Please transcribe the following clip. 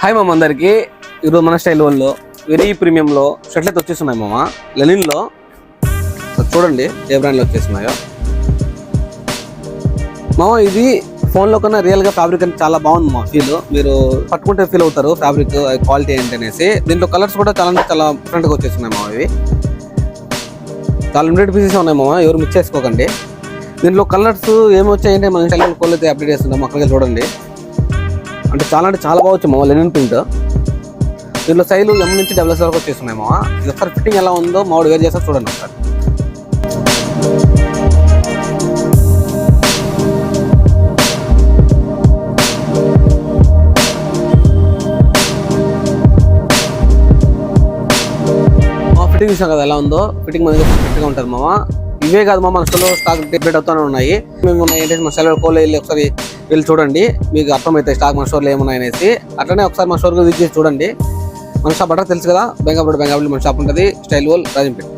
Hi మామ అందరికి. ఈరోజు మన స్టైల్ వన్లో వెరీ ప్రీమియంలో షర్ట్లు అయితే వచ్చేస్తున్నాయి మామ. లెనిన్లో చూడండి ఏ బ్రాండ్లో వచ్చేస్తున్నాయో మామ. ఇది ఫోన్లో కన్నా రియల్గా ఫ్యాబ్రిక్ అంటే చాలా బాగుంది మా ఫీల్. మీరు పట్టుకుంటే ఫీల్ అవుతారు ఫ్యాబ్రిక్ క్వాలిటీ ఏంటి అనేసి. దీంట్లో కలర్స్ కూడా చాలా అంటే చాలా డిఫరెంట్గా వచ్చేస్తున్నాయి మామ. ఇవి చాలా లిమిటెడ్ పీసెస్ ఉన్నాయి మామ, ఎవరు మిక్స్ చేసుకోకండి. దీంట్లో కలర్స్ ఏమి వచ్చాయంటే మన స్టైల్ కోల్ అయితే అప్డేట్ చేస్తున్నాం, అక్కడికి చూడండి. అంటే చాలా బాగా వచ్చాయి మామ లెనిన్ ప్రింట్. దీంట్లో సైజు M నుంచి XS వరకు వచ్చేస్తున్నాయి మామ. ఇది ఒకసారి ఫిట్టింగ్ ఎలా ఉందో మామిడి వేర్ చేస్తారు చూడండి ఒకసారి. ఫిట్టింగ్ చూసాం కదా ఎలా ఉందో. ఫిట్టింగ్ మన దగ్గర పర్ఫెక్ట్గా ఉంటుంది మామ. ఇవే కాదు మా మన స్టోర్లో స్టాక్ అప్డేట్ అవుతూనే ఉన్నాయి. మేము ఏంటంటే మన స్టైల్ కోల్ వెళ్ళి ఒకసారి వెళ్ళి చూడండి, మీకు అర్థమవుతాయి స్టాక్ మన స్టోర్లో ఏమున్నాయి అనేసి. అట్లనే ఒకసారి మన స్టోర్కి విజిట్ చేసి చూడండి. మన షాప్ అడ్రస్ తెలుసు కదా, బెంగాపల్లి మన షాప్ ఉంటుంది, స్టైల్ వరల్డ్ రాజంపేట.